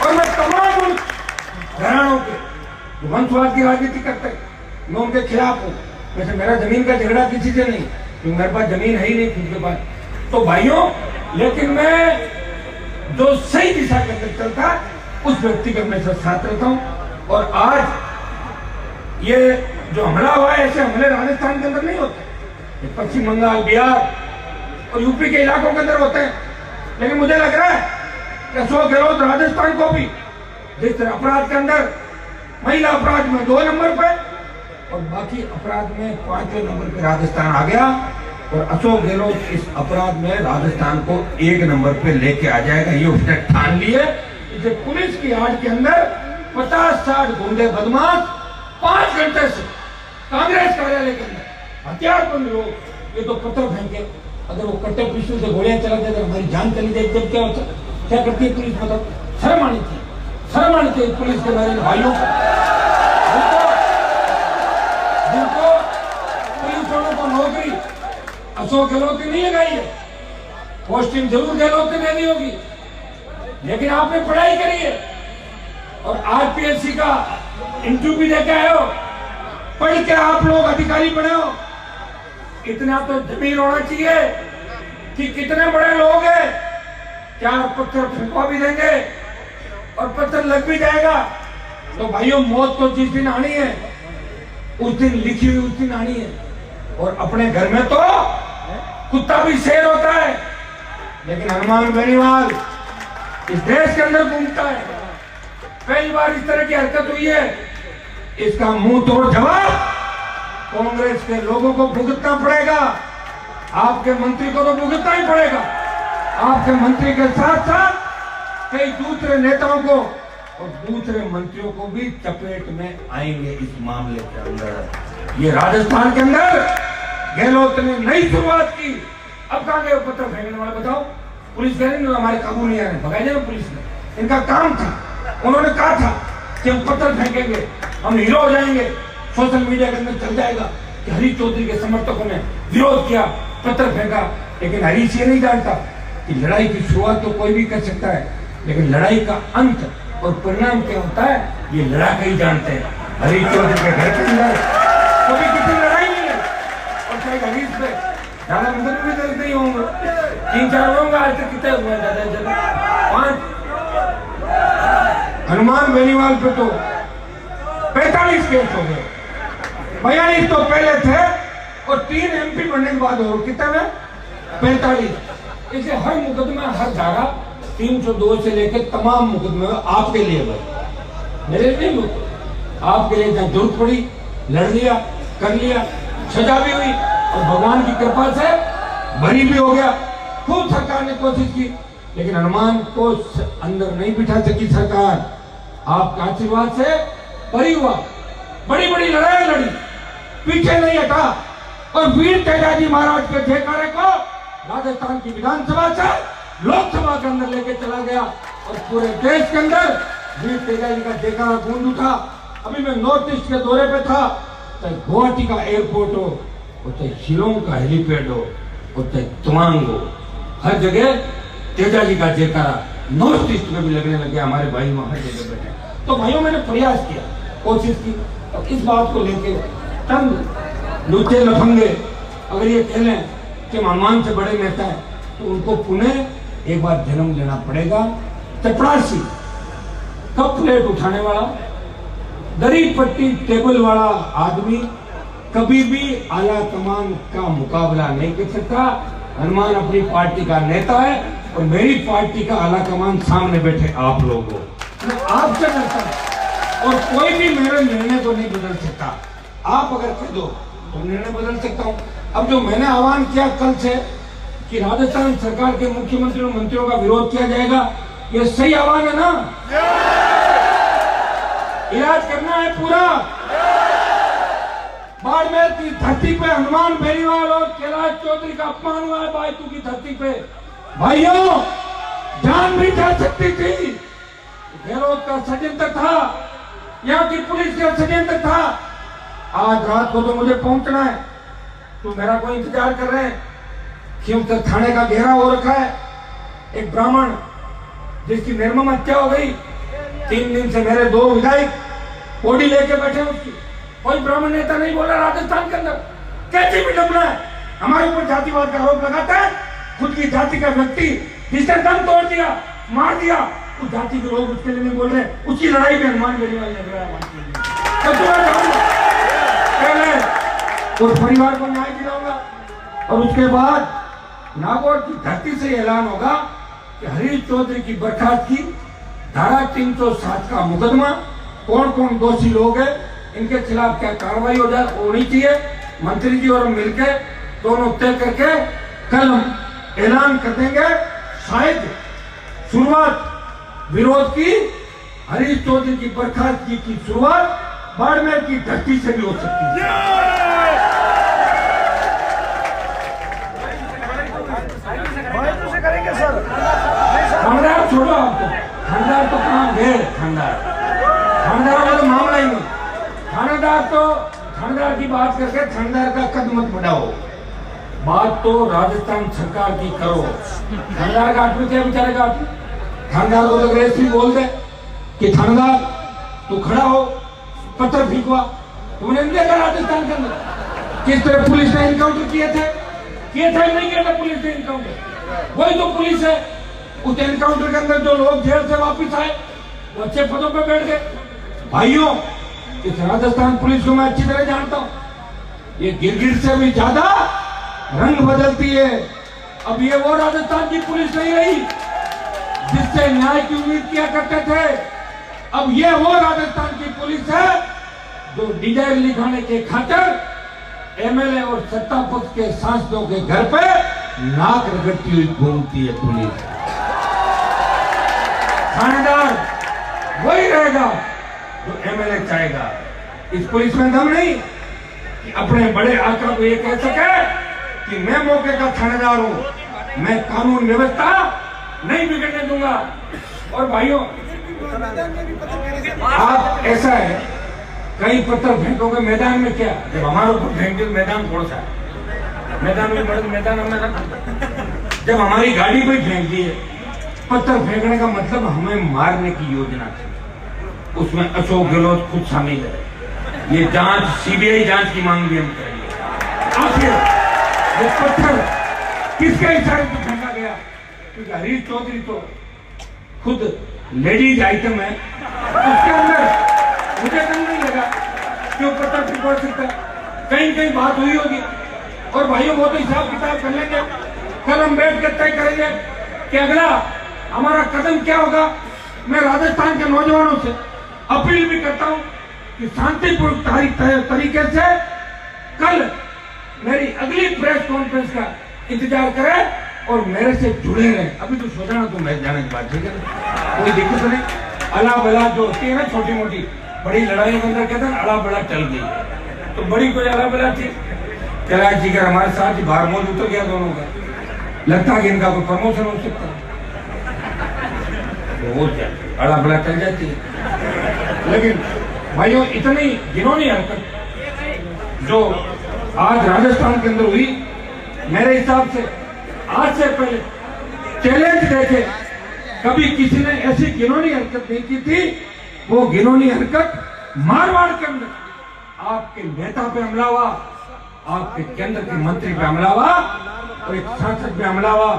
और मैं तमाम उन घरानों के जो वंशवाद की राजनीति करते हैं, मैं उनके खिलाफ हूँ। वैसे मेरा जमीन का झगड़ा किसी से नहीं, क्योंकि मेरे पास जमीन है ही नहीं खुद के पास। तो भाइयों, लेकिन मैं जो सही दिशा के अंदर चलता है उस व्यक्ति के हमेशा साथ रहता हूं। और आज ये जो हमला हुआ है, ऐसे हमले राजस्थान के अंदर नहीं होते, ये पश्चिम बंगाल, बिहार और यूपी के इलाकों के अंदर होते हैं। लेकिन मुझे लग रहा है कि अशोक गहलोत राजस्थान को भी जिस तरह अपराध के अंदर महिला अपराध में 2 नंबर पे और बाकी अपराध में 5वें नंबर पे राजस्थान आ गया, और अशोक गहलोत इस अपराध में राजस्थान को 1 नंबर पे लेके आ जाएगा, ये उसने ठान ली है। इसे पुलिस की आड़ के अंदर 50-60 गुंडे बदमाश 5 घंटे से कांग्रेस कार्यालय के अंदर हथियारबंद लोग, ये तो पत्थर फेंके, अगर वो कट्टे पिस्टल से गोलियां चला जाए तो हमारी जान चली जाए, जब क्या होता, क्या करती है पुलिस? मतलब शर्म आनी चाहिए, शर्म आनी चाहिए पुलिस के मेरे भाइयों को, जिनको पुलिस वालों को नौकरी अशोक गहलोत ने नहीं लगाई है, पोस्टिंग जरूर गहलोत ने देनी होगी, लेकिन आपने पढ़ाई करी है और आरपीएससी का इंटरव्यू भी देके आए हो, पढ़ के आप लोग अधिकारी बने हो। इतना तो जमीन होना चाहिए कि कितने बड़े लोग हैं, 4 पत्थर फेंकवा भी देंगे और पत्थर लग भी जाएगा। तो भाइयों, मौत तो जिस दिन आनी है उस दिन लिखी हुई उस दिन आनी है। और अपने घर में तो कुत्ता भी शेर होता है, लेकिन हनुमान बेनीवाल इस देश के अंदर घूमता है। पहली बार इस तरह की हरकत हुई है, इसका मुंह तोड़ जवाब कांग्रेस के लोगों को भुगतना पड़ेगा, आपके मंत्री को तो भुगतना ही पड़ेगा। आपके मंत्री के साथ साथ कई दूसरे नेताओं को और दूसरे मंत्रियों को भी चपेट में आएंगे इस मामले के अंदर। ये राजस्थान के अंदर गहलोत ने नई शुरुआत की। अब कहां गए पत्थर फेंकने वाले? बताओ, पुलिस कह रही हमारे काबू नहीं आ रहे, भगाए जाए पुलिस ने। इनका काम था, उन्होंने कहा था कि हम पत्थर फेंकेंगे, हम हीरो हो जाएंगे, सोशल मीडिया के अंदर चल जाएगा कि हरीश चौधरी के समर्थकों ने विरोध किया, पत्थर फेंका। लेकिन हरीश ये नहीं जानता कि लड़ाई की शुरुआत तो कोई भी कर सकता है, लेकिन लड़ाई का अंत और परिणाम क्या होता है ये लड़ाके ही जानते हैं। हरीश चौधरी के घर के अंदर कभी किसी लड़ाई नहीं है, और चाहे हरीश पे ज्यादा मंदिर भी दर्ज नहीं होंगे, 3-4 होंगे। आज तक कितने हुए? ज्यादा 5। हनुमान बेनीवाल पे तो 45 केस हो गए, 42 तो पहले थे और 3 MP बनने के बाद हो कितने में 45। इसे हर मुकदमा, हर धारा 302 से लेकर तमाम मुकदमे आपके लिए भाई, मेरे लिए नहीं होते, आपके लिए जहां जरूरत पड़ी लड़ लिया, कर लिया, सजा भी हुई और भगवान की कृपा से बरी भी हो गया। खूब सरकार ने कोशिश की, लेकिन हनुमान को अंदर नहीं बिठा सकी सरकार। आपके आशीर्वाद से बरी हुआ, बड़ी बड़ी लड़ाई लड़ी, पीछे नहीं हटा और वीर तेजाजी महाराज के जयकारे को राजस्थान की विधानसभा से लोकसभा के अंदर लेके चला गया और पूरे देश के अंदर वीर तेजाजी का जयकारा गूंज उठा। अभी मैं नॉर्थ ईस्ट के दौरे पे था, चाहे गुवाहाटी का एयरपोर्ट हो, चाहे शिलोंग का हेलीपैड हो, चाहे तवांग हो, हर जगह तेजाजी का जयकारा नॉर्थ ईस्ट में भी लगने लगे। हमारे भाई वहां हर जगह बैठे। तो भाइयों, मैंने प्रयास किया, कोशिश की, और इस बात को लेके चंद लूचे लफंगे अगर ये कह लें कि हनुमान से बड़े नेता है, तो उनको पुनः एक बार जन्म लेना पड़ेगा। चपरासी, कप प्लेट उठाने वाला, दरी पट्टी टेबल वाला आदमी कभी भी आला कमान का मुकाबला नहीं कर सकता। हनुमान अपनी पार्टी का नेता है और मेरी पार्टी का आला कमान सामने बैठे आप लोग हो। मैं आपसे डरता हूं और कोई भी मेरे निर्णय को नहीं बदल सकता। आप अगर कह दो तो निर्णय बदल सकता हूं। अब जो मैंने आह्वान किया कल से कि राजस्थान सरकार के मुख्यमंत्री और मंत्रियों का विरोध किया जाएगा, ये सही आह्वान है ना? इलाज करना है पूरा। बाड़मेर की धरती पे हनुमान बेनीवाल और कैलाश चौधरी का अपमान हुआ है। बायतू की धरती पे भाइयों जान भी जा सकती थी। विरोध का षड्यंत्र था, यहाँ की पुलिस का षड्यंत्र था। आज रात को तो मुझे पहुंचना है, तो मेरा कोई इंतजार कर रहे हैं क्यों? तो थाने का घेरा हो रखा है। एक ब्राह्मण जिसकी निर्मम हत्या हो गई, 3 दिन से मेरे 2 विधायक बॉडी लेके बैठे हैं उसकी। कोई ब्राह्मण नेता नहीं बोला राजस्थान के अंदर। कैसी विडंबना है, हमारे ऊपर जातिवाद का आरोप लगाता है। खुद की जाति का व्यक्ति जिसने दम तोड़ दिया, मार दिया, उस जाति के लोग उसके लिए नहीं बोल रहे। उसकी लड़ाई में हनुमान बेनीवाल लग रहा है। पहले उस परिवार को न्याय दिलाऊंगा और उसके बाद नागौर की धरती से ऐलान होगा कि हरीश चौधरी की बर्खास्त की धारा 307 का मुकदमा, कौन कौन दोषी लोग हैं, इनके खिलाफ क्या कार्रवाई होनी चाहिए। मंत्री जी और मिलकर दोनों तय करके कल हम ऐलान कर देंगे। शायद शुरुआत विरोध की हरीश चौधरी की बर्खास्तगी की शुरुआत बाड़मेर की धरती से भी हो सकती है। करेंगे सर। थानेदार छोड़ो, आपको थानेदार तो कहाँ गए? थानेदार का तो मामला ही नहीं। थानेदार की बात करके थानेदार का कद मत बढ़ाओ, बात तो राजस्थान सरकार की करो। थानेदार का आदमी क्या बेचारे का आदमी, थानेदार को तो रेस भी बोल दे कि थानेदार तू खड़ा हो, पत्थर फेंकवा। तुमने नहीं देखा राजस्थान के अंदर किस तरह पुलिस ने इनकाउंटर किए थे नहीं किया था पुलिस ने इनकाउंटर? वही तो पुलिस है। उस एनकाउंटर के अंदर जो लोग जेल से वापस आए वो अच्छे पदों पर बैठ गए। भाइयों, इस राजस्थान पुलिस को मैं अच्छी तरह जानता हूं। ये गिरगिट से भी ज्यादा रंग बदलती है। अब ये वो राजस्थान की पुलिस नहीं रही जिससे न्याय की उम्मीद किया करते थे। अब ये वो राजस्थान की पुलिस है जो डिजाइन लिखाने के खातिर एमएलए और सत्ता पक्ष के सांसदों के घर पे नाक रगड़ती हुई घूमती है पुलिस। थानेदार वही रहेगा जो एमएलए चाहेगा। इस पुलिस में दम नहीं कि अपने बड़े आका को ये कह सके कि मैं मौके का थानेदार हूं, मैं कानून व्यवस्था नहीं बिगड़ने दूंगा। और भाइयों, आप ऐसा है कई पत्थर फेंकोगे मैदान में, क्या जब हमारे ऊपर फेंकते मैदान कौन सा है? मैदान में बड़े मैदान हमें रख। जब हमारी गाड़ी पे फेंक दिए, पत्थर फेंकने का मतलब हमें मारने की योजना थी। उसमें अशोक गहलोत खुद शामिल है। ये जांच सीबीआई जांच की मांग भी हम करेंगे। आखिर ये पत्थर किसके इशारे पर फेंका गया? क्योंकि हरीश चौधरी तो खुद लेडीज आइटम है, उसके अंदर मुझे दम नहीं लगा क्यों पत्थर फेंक सकता। कहीं बात हुई होगी। और भाइयों, वो तो हिसाब किताब कर लेंगे। कल हम बैठ कर तय करेंगे कि अगला हमारा कदम क्या होगा। मैं राजस्थान के नौजवानों से अपील भी करता हूं कि शांतिपूर्ण तरीके से कल मेरी अगली प्रेस कॉन्फ्रेंस का इंतजार करें और मेरे से जुड़े रहे। अभी तो सोचना तो मैं जाने की बात, ठीक है, कोई दिक्कत नहीं। अला बला जो होती है ना, छोटी मोटी बड़ी लड़ाई के अंदर कहते हैं अला बला टल गई, तो बड़ी कोई अला बला थी। कैलाश जी का हमारे साथ ही बाहर मोल उतर गया दोनों का, लगता कि इनका कोई प्रमोशन हो सकता है, तो वो क्या अला बला टल जाती है। लेकिन भाइयों, इतनी घिनौनी हरकत जो आज राजस्थान के अंदर हुई, मेरे हिसाब से आज से पहले चैलेंज देखे कभी किसी ने ऐसी घिनौनी हरकत नहीं की थी। वो घिनौनी हरकत मारवाड़ के अंदर आपके नेता पे हमला हुआ, आपके केंद्र के मंत्री पे हमला हुआ और एक सांसद पे हमला हुआ।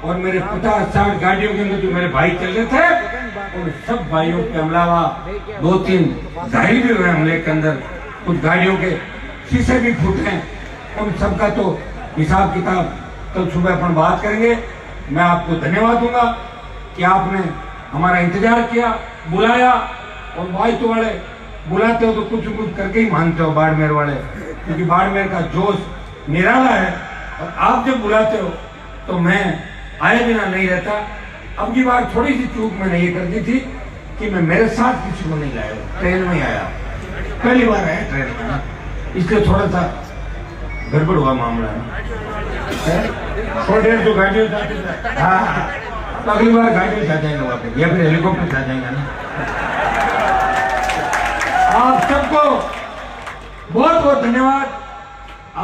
और मेरे 50-60 गाड़ियों के अंदर जो मेरे भाई चल रहे थे उन सब भाइयों पे हमला हुआ। 2-3 घायल भी हुए हमले के अंदर, कुछ गाड़ियों के शीशे भी फूटे हैं। उन सबका तो हिसाब किताब कल सुबह अपन बात करेंगे। मैं आपको धन्यवाद दूंगा कि आपने हमारा इंतजार किया, बुलाया। और वाइट वाले बुलाते हो तो कुछ करके ही मानते हो बाड़मेर वाले, क्योंकि बाड़मेर का जोश निराला है। और आप जब बुलाते हो तो मैं आए बिना नहीं रहता। अब की बार थोड़ी सी चूक मैंने ये कर दी थी कि मैं मेरे साथ किसी को नहीं लाया, ट्रेन में आया, पहली बार आया ट्रेन में, इसलिए थोड़ा सा गड़बड़ हुआ मामला है। 150 गाड़ियों जाती है। हाँ, तो अगली बार गाड़ी से आ जाएंगे वहां पे, या फिर हेलीकॉप्टर से आ जाएंगे ना। आप सबको बहुत बहुत धन्यवाद,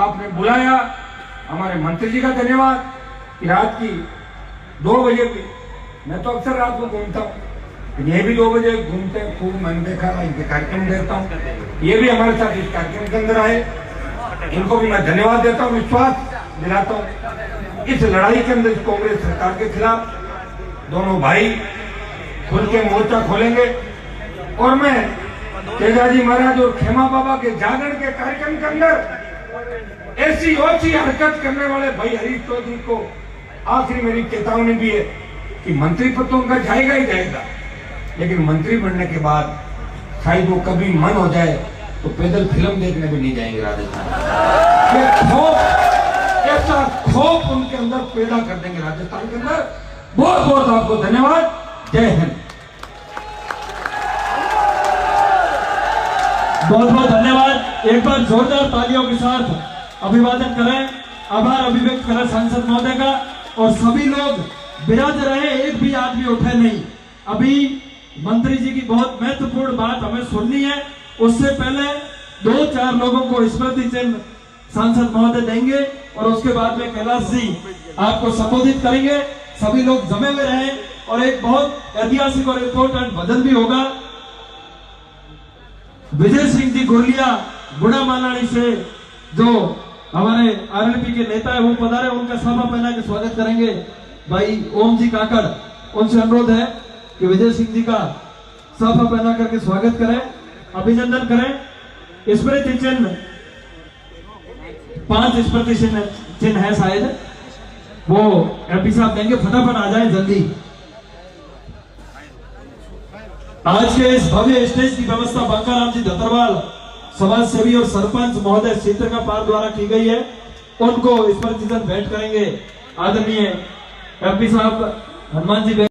आपने बुलाया। हमारे मंत्री जी का धन्यवाद कि रात की 2 बजे भी, मैं तो अक्सर रात को घूमता हूँ, ये भी 2 बजे घूमते हैं खूब, मैंने देखा, इनके कार्यक्रम देखता हूँ, ये भी हमारे साथ इस कार्यक्रम के अंदर आए, इनको भी मैं धन्यवाद देता हूँ, विश्वास दिलाता हूँ इस लड़ाई के अंदर कांग्रेस सरकार के खिलाफ दोनों भाई खुल के मोर्चा खोलेंगे। और मैं तेजाजी महाराज और खेमा बाबा के जागरण के कार्यक्रम के अंदर ऐसी ओछी हरकत करने वाले भाई हरीश चौधरी को आखिरी मेरी चेतावनी भी है कि मंत्री पद तो उनका जाएगा ही जाएगा, लेकिन मंत्री बनने के बाद शायद वो कभी मन हो जाए तो पैदल फिल्म देखने भी नहीं जाएंगे राजस्थान। ये खौफ, ऐसा खौफ उनके अंदर पैदा कर देंगे राजस्थान के अंदर। बहुत बहुत आपको धन्यवाद। जय हिंद। बहुत बहुत धन्यवाद। एक बार जोरदार तालियों के साथ अभिवादन करें, आभार अभिव्यक्त करें सांसद महोदय का। और सभी लोग विराज रहे, एक भी आदमी उठे नहीं। अभी मंत्री जी की बहुत महत्वपूर्ण बात हमें सुननी है, उससे पहले 2-4 लोगों को स्मृति चिन्ह सांसद महोदय देंगे और उसके बाद में कैलाश जी आपको संबोधित करेंगे। सभी लोग जमे हुए रहे और एक बहुत ऐतिहासिक और इम्पोर्टेंट भजन भी होगा। विजय सिंह जी गुरलिया गुड़ा मालानी से जो हमारे आरएलपी के नेता है वो पधारे, उनका साफा पहना के स्वागत करेंगे भाई ओम जी काकड़। उनसे अनुरोध है कि विजय सिंह जी का साफा पहना करके स्वागत करें, अभिनंदन करें। स्मृति चिन्ह 5 स्मृति चिन्ह है शायद, वो एमपी साहब देंगे, फटाफट आ जाए जल्दी। आज के इस भव्य स्टेज की व्यवस्था बांकाराम जी धतरवाल समाज सेवी और सरपंच महोदय क्षेत्र का पार द्वारा की गई है। उनको स्मृति चिन्ह भेंट करेंगे आदरणीय एमपी साहब हनुमान जी।